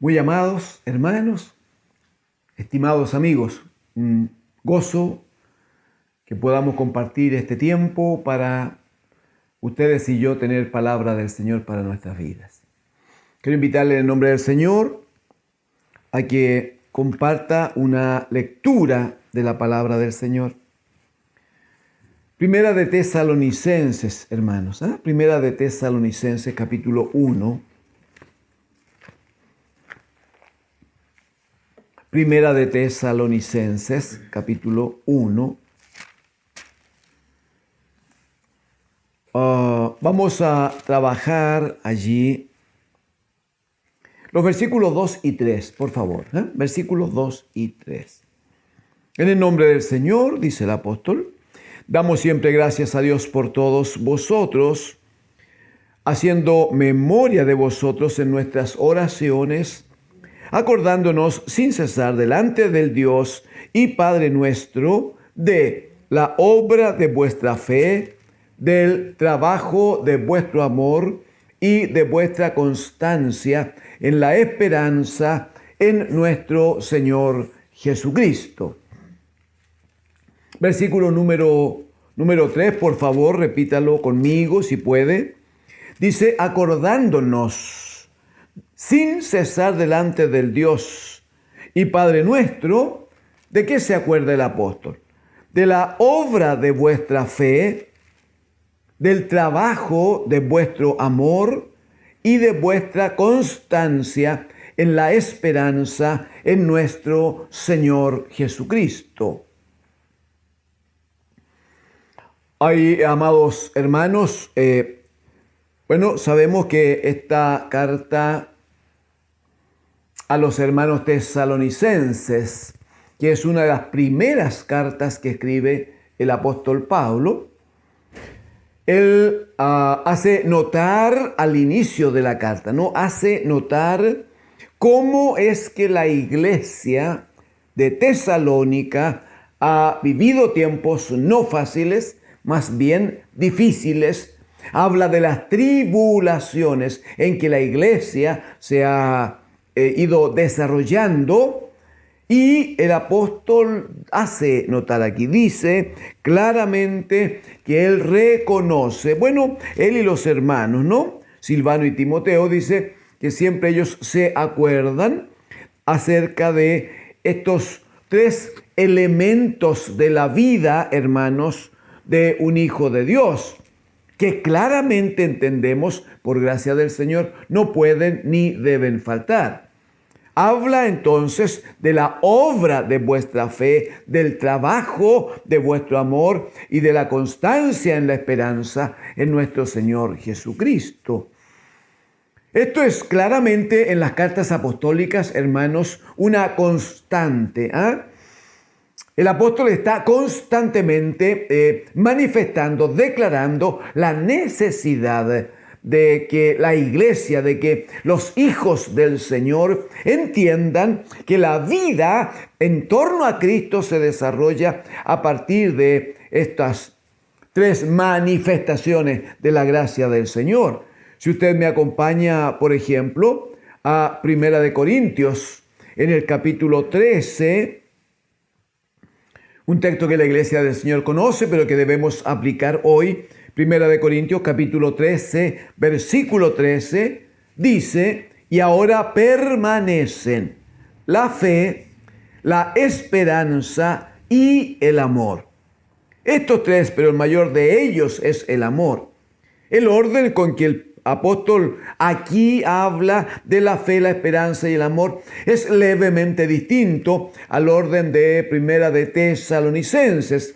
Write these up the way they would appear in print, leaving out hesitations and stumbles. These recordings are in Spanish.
Muy amados hermanos, estimados amigos, un gozo que podamos compartir este tiempo para ustedes y yo tener palabra del Señor para nuestras vidas. Quiero invitarle en el nombre del Señor a que comparta una lectura de la palabra del Señor. Primera de Tesalonicenses, hermanos, Primera de Tesalonicenses, capítulo 1. Primera de Tesalonicenses, capítulo 1. Vamos a trabajar allí los versículos 2 y 3, por favor. Versículos 2 y 3. En el nombre del Señor, dice el apóstol, damos siempre gracias a Dios por todos vosotros, haciendo memoria de vosotros en nuestras oraciones, acordándonos sin cesar delante del Dios y Padre nuestro de la obra de vuestra fe, del trabajo de vuestro amor y de vuestra constancia en la esperanza en nuestro Señor Jesucristo. Versículo número 3, por favor, repítalo conmigo si puede. Dice, acordándonos sin cesar delante del Dios y Padre nuestro. ¿De qué se acuerda el apóstol? De la obra de vuestra fe, del trabajo de vuestro amor y de vuestra constancia en la esperanza en nuestro Señor Jesucristo. Hay, amados hermanos, sabemos que esta carta a los hermanos tesalonicenses, que es una de las primeras cartas que escribe el apóstol Pablo, él hace notar al inicio de la carta, ¿no? Hace notar cómo es que la iglesia de Tesalónica ha vivido tiempos no fáciles, más bien difíciles. Habla de las tribulaciones en que la iglesia se ha ido desarrollando, y el apóstol hace notar aquí, dice claramente que él reconoce, él y los hermanos, ¿no? Silvano y Timoteo, dice que siempre ellos se acuerdan acerca de estos tres elementos de la vida, hermanos, de un hijo de Dios, que claramente entendemos, por gracia del Señor, no pueden ni deben faltar. Habla entonces de la obra de vuestra fe, del trabajo de vuestro amor y de la constancia en la esperanza en nuestro Señor Jesucristo. Esto es claramente en las cartas apostólicas, hermanos, una constante. El apóstol está constantemente manifestando, declarando la necesidad de que la iglesia, de que los hijos del Señor entiendan que la vida en torno a Cristo se desarrolla a partir de estas tres manifestaciones de la gracia del Señor. Si usted me acompaña, por ejemplo, a Primera de Corintios, en el capítulo 13, un texto que la iglesia del Señor conoce, pero que debemos aplicar hoy. Primera de Corintios, capítulo 13, versículo 13, dice, y ahora permanecen la fe, la esperanza y el amor. Estos tres, pero el mayor de ellos es el amor. El orden con que el apóstol aquí habla de la fe, la esperanza y el amor es levemente distinto al orden de Primera de Tesalonicenses,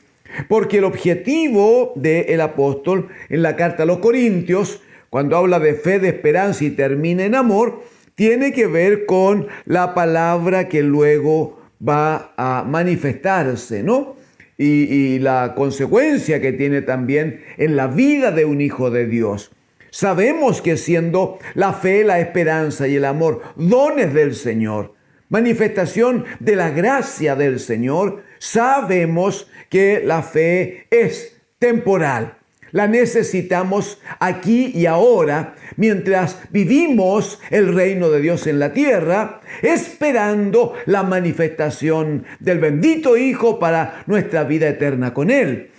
porque el objetivo del apóstol en la carta a los Corintios, cuando habla de fe, de esperanza y termina en amor, tiene que ver con la palabra que luego va a manifestarse, ¿no? Y la consecuencia que tiene también en la vida de un hijo de Dios. Sabemos que siendo la fe, la esperanza y el amor dones del Señor, manifestación de la gracia del Señor, sabemos que la fe es temporal. La necesitamos aquí y ahora, mientras vivimos el reino de Dios en la tierra, esperando la manifestación del bendito Hijo para nuestra vida eterna con Él.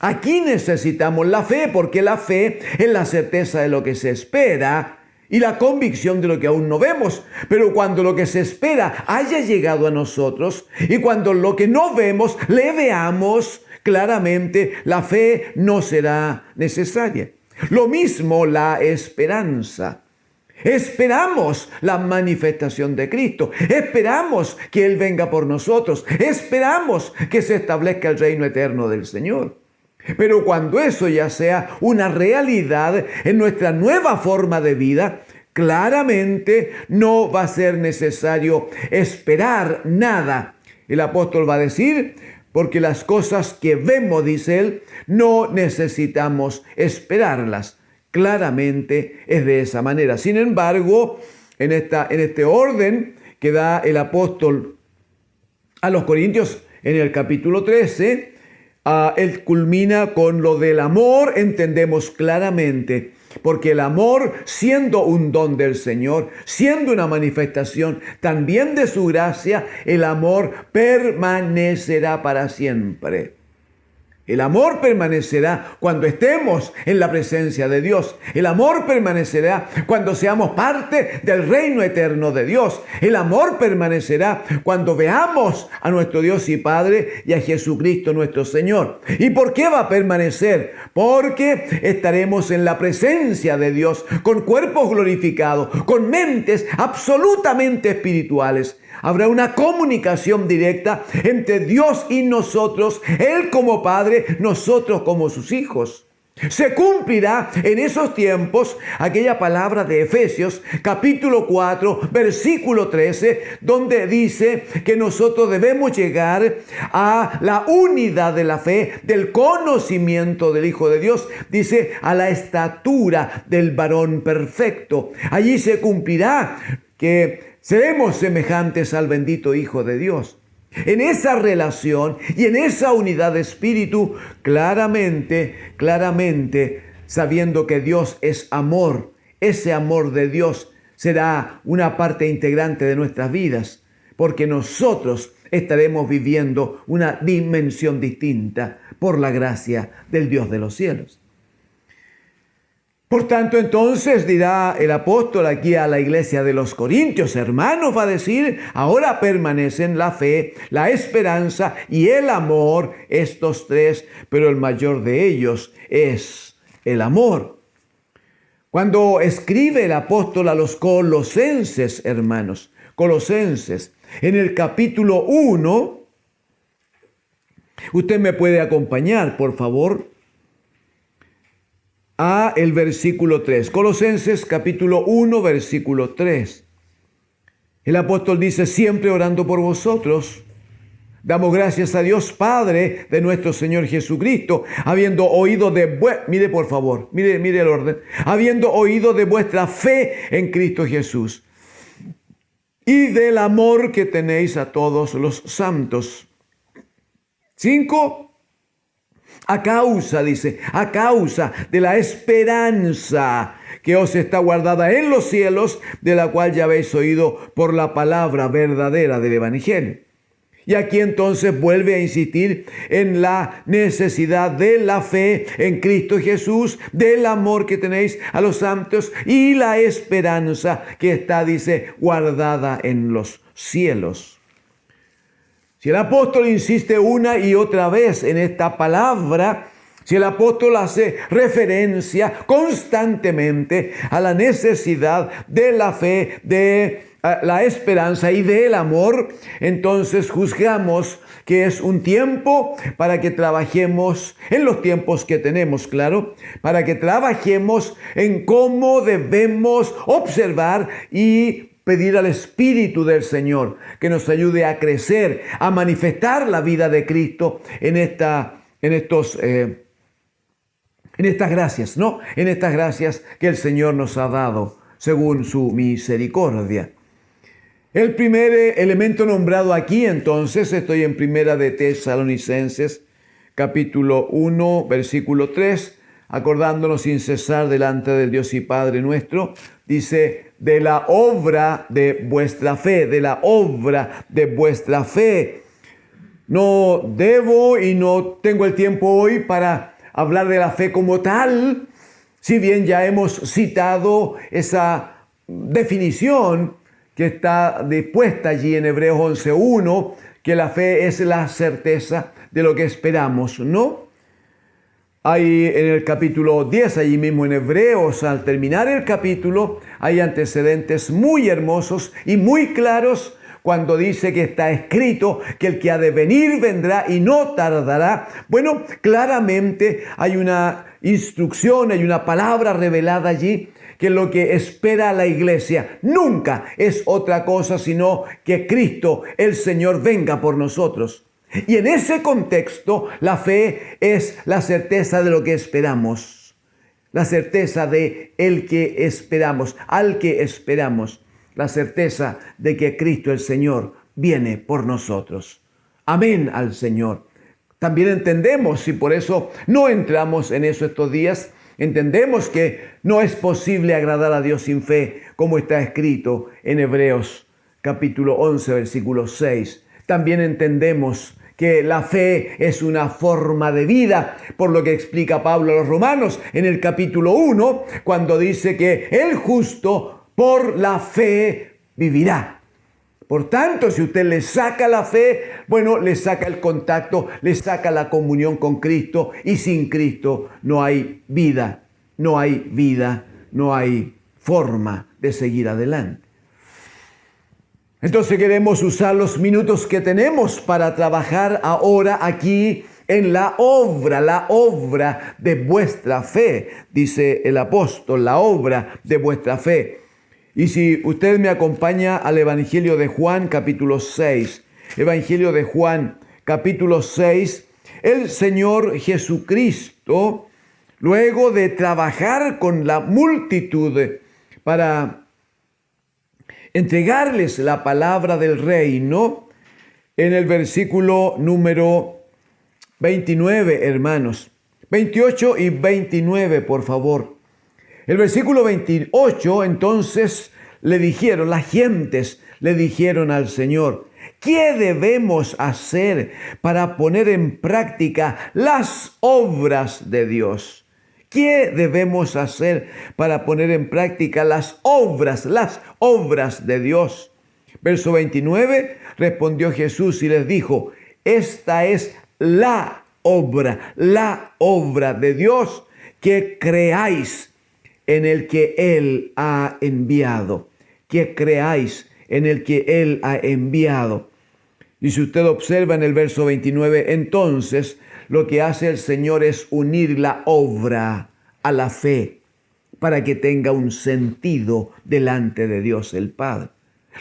Aquí necesitamos la fe, porque la fe es la certeza de lo que se espera y la convicción de lo que aún no vemos. Pero cuando lo que se espera haya llegado a nosotros y cuando lo que no vemos le veamos claramente, la fe no será necesaria. Lo mismo la esperanza. Esperamos la manifestación de Cristo. Esperamos que Él venga por nosotros. Esperamos que se establezca el reino eterno del Señor. Pero cuando eso ya sea una realidad en nuestra nueva forma de vida, claramente no va a ser necesario esperar nada. El apóstol va a decir, porque las cosas que vemos, dice él, no necesitamos esperarlas. Claramente es de esa manera. Sin embargo, en este orden que da el apóstol a los Corintios en el capítulo 13, él culmina con lo del amor. Entendemos claramente, porque el amor, siendo un don del Señor, siendo una manifestación también de su gracia, el amor permanecerá para siempre. El amor permanecerá cuando estemos en la presencia de Dios. El amor permanecerá cuando seamos parte del reino eterno de Dios. El amor permanecerá cuando veamos a nuestro Dios y Padre y a Jesucristo nuestro Señor. ¿Y por qué va a permanecer? Porque estaremos en la presencia de Dios con cuerpos glorificados, con mentes absolutamente espirituales. Habrá una comunicación directa entre Dios y nosotros, Él como Padre, nosotros como sus hijos. Se cumplirá en esos tiempos aquella palabra de Efesios capítulo 4, versículo 13, donde dice que nosotros debemos llegar a la unidad de la fe, del conocimiento del Hijo de Dios, dice a la estatura del varón perfecto. Allí se cumplirá que seremos semejantes al bendito Hijo de Dios. En esa relación y en esa unidad de espíritu, claramente, sabiendo que Dios es amor, ese amor de Dios será una parte integrante de nuestras vidas, porque nosotros estaremos viviendo una dimensión distinta por la gracia del Dios de los cielos. Por tanto, entonces dirá el apóstol aquí a la iglesia de los Corintios, hermanos, va a decir, ahora permanecen la fe, la esperanza y el amor, estos tres, pero el mayor de ellos es el amor. Cuando escribe el apóstol a los colosenses, hermanos, Colosenses, en el capítulo 1, usted me puede acompañar, por favor, a el versículo 3. Colosenses capítulo 1, versículo 3. El apóstol dice, siempre orando por vosotros, damos gracias a Dios Padre de nuestro Señor Jesucristo, habiendo oído mire por favor, mire el orden, habiendo oído de vuestra fe en Cristo Jesús y del amor que tenéis a todos los santos. 5. A causa de la esperanza que os está guardada en los cielos, de la cual ya habéis oído por la palabra verdadera del Evangelio. Y aquí entonces vuelve a insistir en la necesidad de la fe en Cristo Jesús, del amor que tenéis a los santos y la esperanza que está, dice, guardada en los cielos. Si el apóstol insiste una y otra vez en esta palabra, si el apóstol hace referencia constantemente a la necesidad de la fe, de la esperanza y del amor, entonces juzgamos que es un tiempo para que trabajemos en los tiempos que tenemos, claro, para que trabajemos en cómo debemos observar y pedir al Espíritu del Señor que nos ayude a crecer, a manifestar la vida de Cristo en estas gracias, ¿no? En estas gracias que el Señor nos ha dado según su misericordia. El primer elemento nombrado aquí, entonces, estoy en Primera de Tesalonicenses, capítulo 1, versículo 3, acordándonos sin cesar delante del Dios y Padre nuestro, dice, de la obra de vuestra fe, de la obra de vuestra fe. No debo y no tengo el tiempo hoy para hablar de la fe como tal, si bien ya hemos citado esa definición que está dispuesta allí en Hebreos 11:1, que la fe es la certeza de lo que esperamos, ¿no? Hay en el capítulo 10, allí mismo en Hebreos, al terminar el capítulo, hay antecedentes muy hermosos y muy claros cuando dice que está escrito que el que ha de venir vendrá y no tardará. Bueno, claramente hay una instrucción, hay una palabra revelada allí, que lo que espera la iglesia nunca es otra cosa sino que Cristo, el Señor, venga por nosotros. Y en ese contexto, la fe es la certeza de lo que esperamos, la certeza de el que esperamos, al que esperamos, la certeza de que Cristo el Señor viene por nosotros. Amén al Señor. También entendemos, y por eso no entramos en eso estos días, entendemos que no es posible agradar a Dios sin fe, como está escrito en Hebreos capítulo 11, versículo 6. También entendemos que la fe es una forma de vida, por lo que explica Pablo a los Romanos en el capítulo 1, cuando dice que el justo por la fe vivirá. Por tanto, si usted le saca la fe, bueno, le saca el contacto, le saca la comunión con Cristo, y sin Cristo no hay vida, no hay vida, no hay forma de seguir adelante. Entonces queremos usar los minutos que tenemos para trabajar ahora aquí en la obra de vuestra fe, dice el apóstol, la obra de vuestra fe. Y si usted me acompaña al Evangelio de Juan, capítulo 6, Evangelio de Juan, capítulo 6, el Señor Jesucristo, luego de trabajar con la multitud para entregarles la palabra del reino, en el versículo número 29, hermanos, 28 y 29, por favor. El versículo 28, entonces, las gentes le dijeron al Señor, ¿qué debemos hacer para poner en práctica las obras de Dios? ¿Qué debemos hacer para poner en práctica las obras de Dios? Verso 29, respondió Jesús y les dijo, esta es la obra de Dios, que creáis en el que Él ha enviado, que creáis en el que Él ha enviado. Y si usted observa en el verso 29, entonces lo que hace el Señor es unir la obra a la fe para que tenga un sentido delante de Dios el Padre.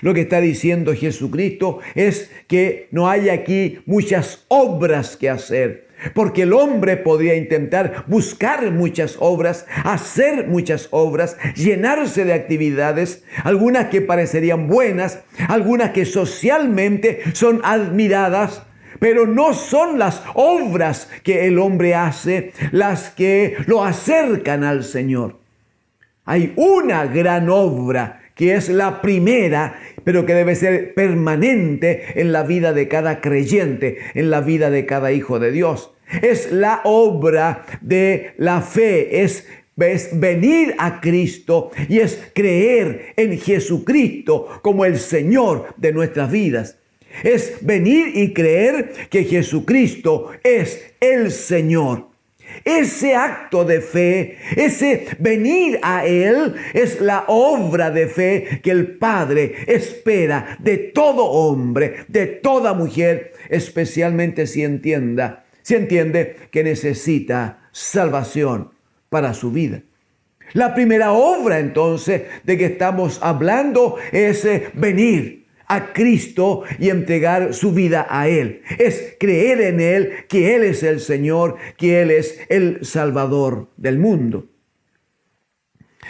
Lo que está diciendo Jesucristo es que no hay aquí muchas obras que hacer, porque el hombre podría intentar buscar muchas obras, hacer muchas obras, llenarse de actividades, algunas que parecerían buenas, algunas que socialmente son admiradas, pero no son las obras que el hombre hace las que lo acercan al Señor. Hay una gran obra que es la primera, pero que debe ser permanente en la vida de cada creyente, en la vida de cada hijo de Dios. Es la obra de la fe, es venir a Cristo y es creer en Jesucristo como el Señor de nuestras vidas. Es venir y creer que Jesucristo es el Señor. Ese acto de fe, ese venir a Él, es la obra de fe que el Padre espera de todo hombre, de toda mujer, especialmente si entiende que necesita salvación para su vida. La primera obra, entonces, de que estamos hablando es venir a Cristo y entregar su vida a Él. Es creer en Él, que Él es el Señor, que Él es el Salvador del mundo.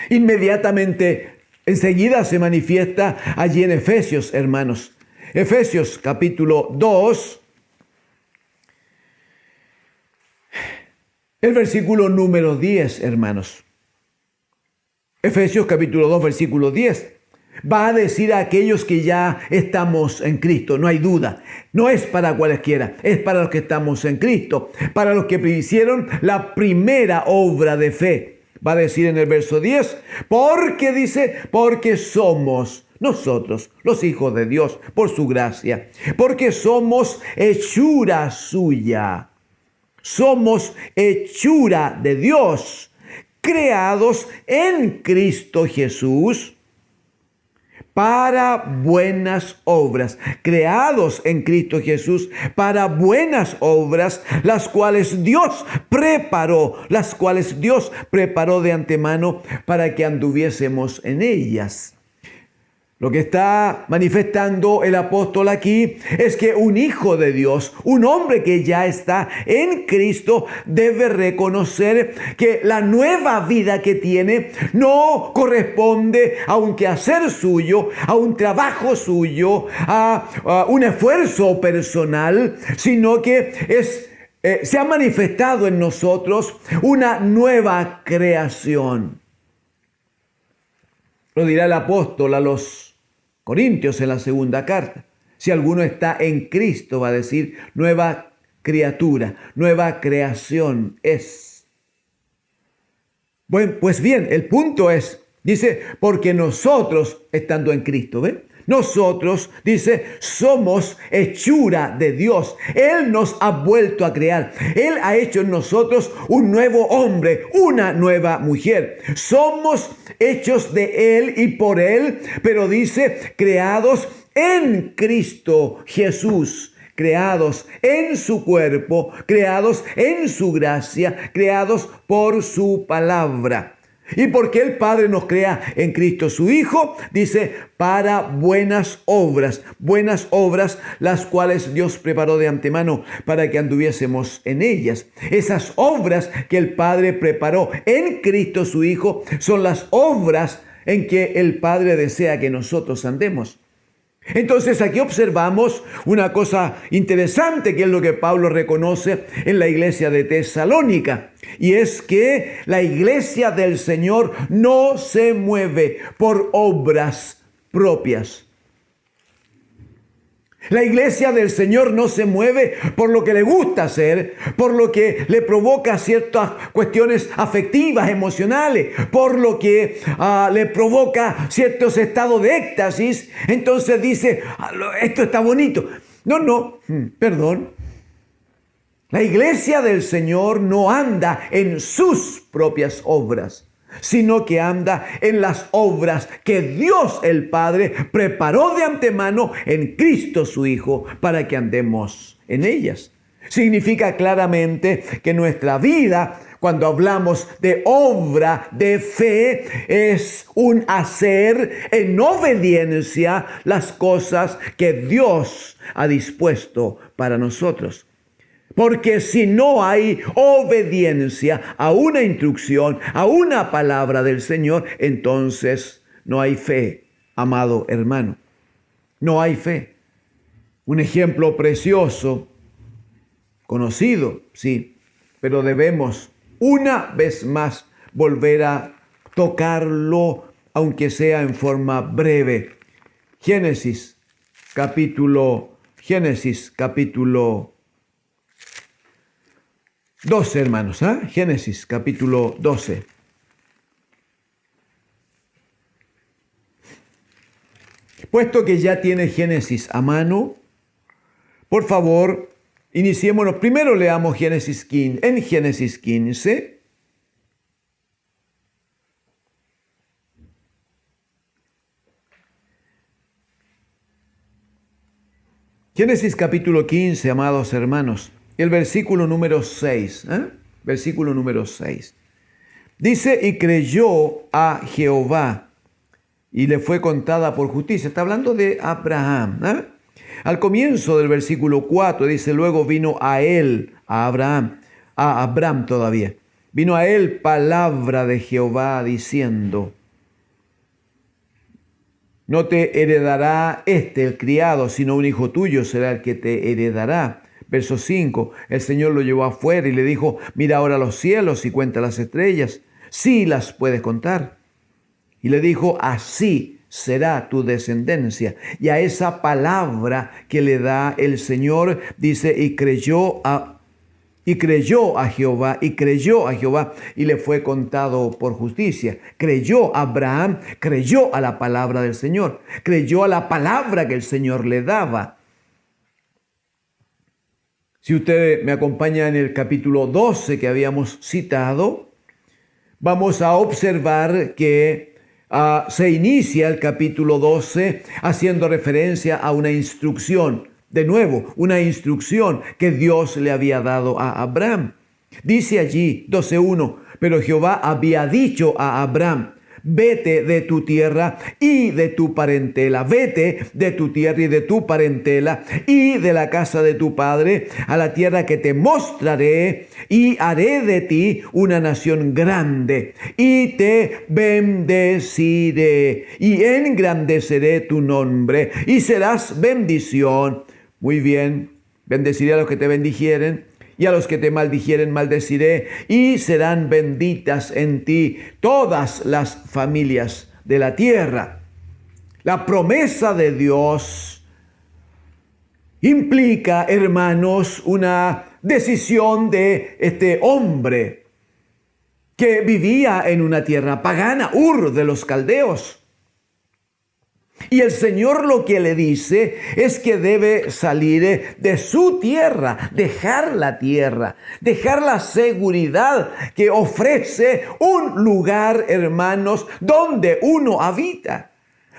Inmediatamente, enseguida se manifiesta allí en Efesios, hermanos. Efesios capítulo 2. El versículo número 10, hermanos. Efesios capítulo 2, versículo 10. Va a decir a aquellos que ya estamos en Cristo, no hay duda. No es para cualesquiera, es para los que estamos en Cristo, para los que hicieron la primera obra de fe. Va a decir en el verso 10, porque somos nosotros, los hijos de Dios, por su gracia, porque somos hechura suya. Somos hechura de Dios, creados en Cristo Jesús para buenas obras, creados en Cristo Jesús para buenas obras, las cuales Dios preparó de antemano para que anduviésemos en ellas. Lo que está manifestando el apóstol aquí es que un hijo de Dios, un hombre que ya está en Cristo, debe reconocer que la nueva vida que tiene no corresponde a un quehacer suyo, a un trabajo suyo, a un esfuerzo personal, sino que se ha manifestado en nosotros una nueva creación. Lo dirá el apóstol a los Corintios en la segunda carta. Si alguno está en Cristo, va a decir, nueva criatura, nueva creación es. Bueno, pues bien, el punto es, dice, porque nosotros, estando en Cristo, ¿ven? Nosotros, dice, somos hechura de Dios. Él nos ha vuelto a crear. Él ha hecho en nosotros un nuevo hombre, una nueva mujer. Somos hechos de Él y por Él, pero dice, creados en Cristo Jesús. Creados en su cuerpo, creados en su gracia, creados por su palabra. ¿Y por qué el Padre nos crea en Cristo su Hijo? Dice, para buenas obras, las cuales Dios preparó de antemano para que anduviésemos en ellas. Esas obras que el Padre preparó en Cristo su Hijo son las obras en que el Padre desea que nosotros andemos. Entonces aquí observamos una cosa interesante, que es lo que Pablo reconoce en la iglesia de Tesalónica, y es que la iglesia del Señor no se mueve por obras propias. La iglesia del Señor no se mueve por lo que le gusta hacer, por lo que le provoca ciertas cuestiones afectivas, emocionales, por lo que le provoca ciertos estados de éxtasis. Entonces dice, esto está bonito. Perdón. La iglesia del Señor no anda en sus propias obras, sino que anda en las obras que Dios el Padre preparó de antemano en Cristo su Hijo para que andemos en ellas. Significa claramente que nuestra vida, cuando hablamos de obra de fe, es un hacer en obediencia las cosas que Dios ha dispuesto para nosotros. Porque si no hay obediencia a una instrucción, a una palabra del Señor, entonces no hay fe, amado hermano. No hay fe. Un ejemplo precioso, conocido, sí, pero debemos una vez más volver a tocarlo, aunque sea en forma breve. Génesis capítulo 12, hermanos, Génesis capítulo 12. Puesto que ya tiene Génesis a mano, por favor, iniciémonos. Primero leamos Génesis 15. En Génesis 15, Génesis capítulo 15, amados hermanos. El versículo número 6, versículo número 6. Dice, y creyó a Jehová, y le fue contada por justicia. Está hablando de Abraham. Al comienzo del versículo 4 dice, luego vino a él, a Abraham todavía. Vino a él palabra de Jehová diciendo, no te heredará el criado, sino un hijo tuyo será el que te heredará. verso 5. El Señor lo llevó afuera y le dijo, mira ahora los cielos y cuenta las estrellas, si las puedes contar. Y le dijo, así será tu descendencia. Y a esa palabra que le da el Señor, dice, y creyó a Jehová, y le fue contado por justicia. Creyó Abraham, creyó a la palabra del Señor, creyó a la palabra que el Señor le daba. Si usted me acompaña en el capítulo 12 que habíamos citado, vamos a observar que se inicia el capítulo 12 haciendo referencia a una instrucción. De nuevo, una instrucción que Dios le había dado a Abraham. Dice allí 12:1, pero Jehová había dicho a Abraham, vete de tu tierra y de tu parentela, vete de tu tierra y de tu parentela y de la casa de tu padre a la tierra que te mostraré y haré de ti una nación grande y te bendeciré y engrandeceré tu nombre y serás bendición. Muy bien, bendeciré a los que te bendijeren y a los que te maldijeren maldeciré, y serán benditas en ti todas las familias de la tierra. La promesa de Dios implica, hermanos, una decisión de este hombre que vivía en una tierra pagana, Ur de los Caldeos. Y el Señor lo que le dice es que debe salir de su tierra, dejar la tierra, dejar la seguridad que ofrece un lugar, hermanos, donde uno habita.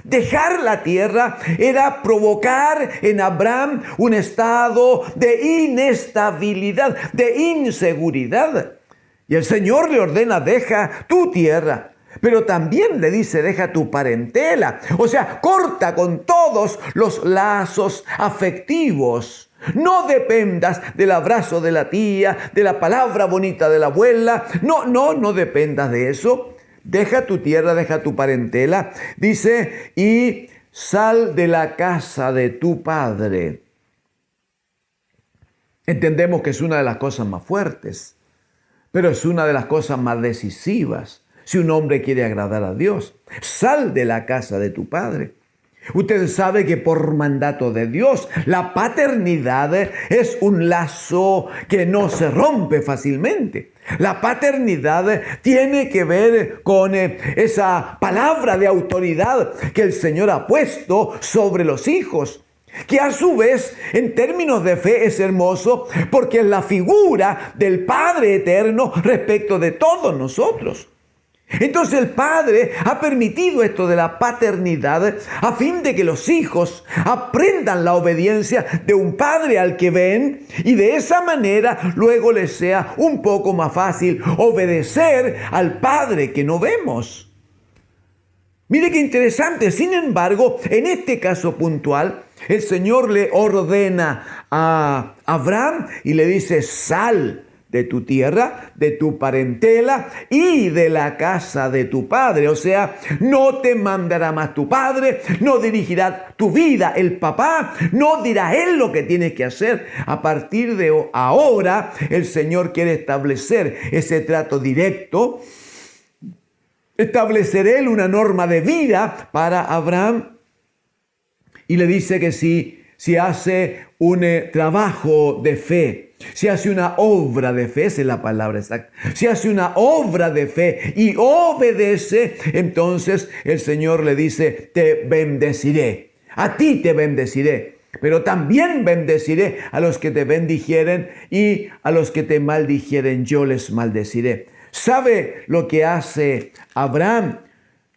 Dejar la tierra era provocar en Abraham un estado de inestabilidad, de inseguridad. Y el Señor le ordena, deja tu tierra. Pero también le dice, deja tu parentela. O sea, corta con todos los lazos afectivos. No dependas del abrazo de la tía, de la palabra bonita de la abuela. No dependas de eso. Deja tu tierra, deja tu parentela. Dice, y sal de la casa de tu padre. Entendemos que es una de las cosas más fuertes, pero es una de las cosas más decisivas. Si un hombre quiere agradar a Dios, sal de la casa de tu padre. Usted sabe que por mandato de Dios, la paternidad es un lazo que no se rompe fácilmente. La paternidad tiene que ver con esa palabra de autoridad que el Señor ha puesto sobre los hijos, que a su vez, en términos de fe, es hermoso porque es la figura del Padre eterno respecto de todos nosotros. Entonces el Padre ha permitido esto de la paternidad a fin de que los hijos aprendan la obediencia de un padre al que ven y de esa manera luego les sea un poco más fácil obedecer al Padre que no vemos. Mire qué interesante. Sin embargo, en este caso puntual, el Señor le ordena a Abraham y le dice, sal de tu tierra, de tu parentela y de la casa de tu padre. O sea, no te mandará más tu padre, no dirigirá tu vida el papá, no dirá él lo que tienes que hacer. A partir de ahora, el Señor quiere establecer ese trato directo, establecer él una norma de vida para Abraham. Y le dice que si hace un trabajo de fe, si hace una obra de fe, esa es la palabra exacta, si hace una obra de fe y obedece, entonces el Señor le dice, te bendeciré, a ti te bendeciré, pero también bendeciré a los que te bendijeren y a los que te maldijeren, yo les maldeciré. ¿Sabe lo que hace Abraham?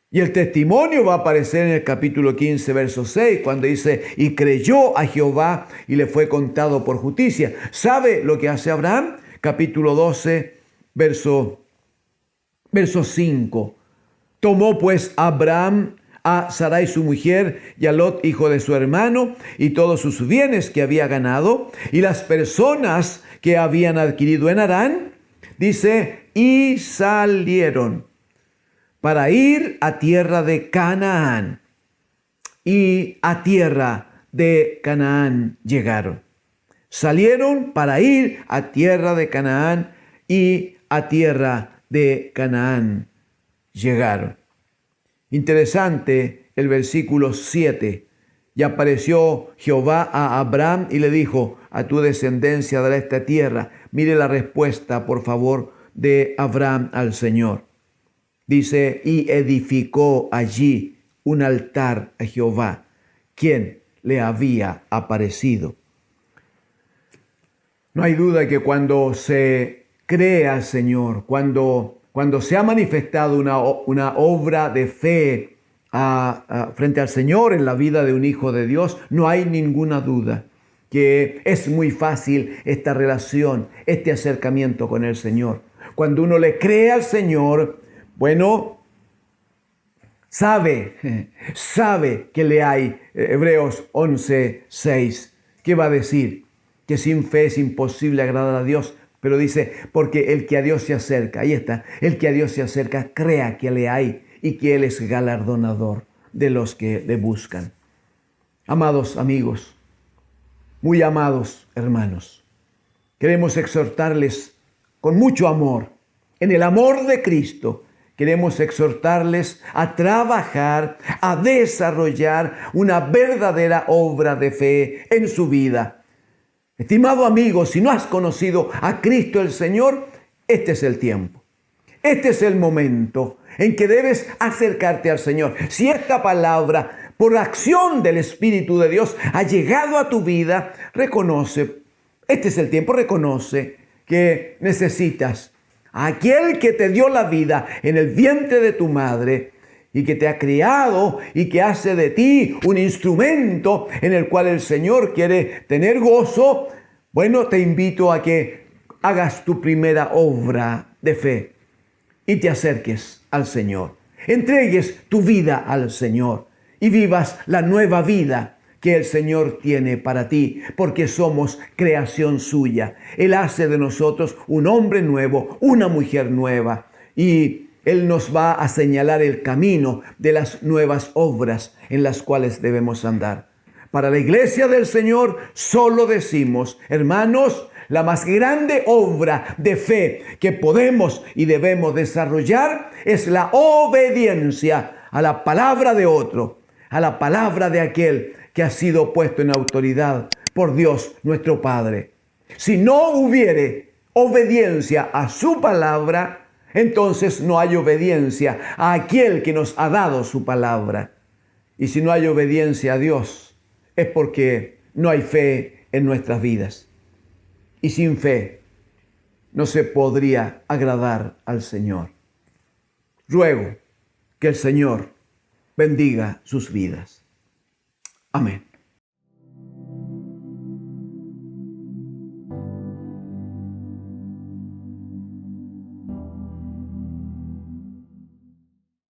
Y el testimonio va a aparecer en el capítulo 15, verso 6, cuando dice, y creyó a Jehová y le fue contado por justicia. ¿Sabe lo que hace Abraham? Capítulo 12, verso 5. Tomó pues Abraham a Sarai su mujer y a Lot hijo de su hermano y todos sus bienes que había ganado y las personas que habían adquirido en Harán, dice, y salieron para ir a tierra de Canaán. Y a tierra de Canaán llegaron. Salieron para ir a tierra de Canaán y a tierra de Canaán llegaron. Interesante el versículo 7. Y apareció Jehová a Abraham y le dijo: a tu descendencia dará esta tierra. Mire la respuesta, por favor, de Abraham al Señor. Dice: y edificó allí un altar a Jehová, quien le había aparecido. No hay duda que cuando se cree al Señor, cuando se ha manifestado una obra de fe frente al Señor en la vida de un hijo de Dios, no hay ninguna duda que es muy fácil esta relación, este acercamiento con el Señor. Cuando uno le cree al Señor, bueno, sabe que le hay. Hebreos 11:6, ¿qué va a decir? Que sin fe es imposible agradar a Dios. Pero dice, porque el que a Dios se acerca, ahí está, el que a Dios se acerca, crea que le hay y que Él es galardonador de los que le buscan. Amados amigos, muy amados hermanos, queremos exhortarles con mucho amor, en el amor de Cristo. Queremos exhortarles a trabajar, a desarrollar una verdadera obra de fe en su vida. Estimado amigo, si no has conocido a Cristo el Señor, este es el tiempo. Este es el momento en que debes acercarte al Señor. Si esta palabra, por acción del Espíritu de Dios, ha llegado a tu vida, reconoce, este es el tiempo, reconoce que necesitas a aquel que te dio la vida en el vientre de tu madre y que te ha criado y que hace de ti un instrumento en el cual el Señor quiere tener gozo. Bueno, te invito a que hagas tu primera obra de fe y te acerques al Señor. Entregues tu vida al Señor y vivas la nueva vida que el Señor tiene para ti, porque somos creación suya. Él hace de nosotros un hombre nuevo, una mujer nueva, y Él nos va a señalar el camino de las nuevas obras en las cuales debemos andar. Para la iglesia del Señor solo decimos, hermanos, la más grande obra de fe que podemos y debemos desarrollar es la obediencia a la palabra de otro, a la palabra de aquel que ha sido puesto en autoridad por Dios nuestro Padre. Si no hubiere obediencia a su palabra, entonces no hay obediencia a aquel que nos ha dado su palabra. Y si no hay obediencia a Dios, es porque no hay fe en nuestras vidas. Y sin fe no se podría agradar al Señor. Ruego que el Señor bendiga sus vidas. Amén.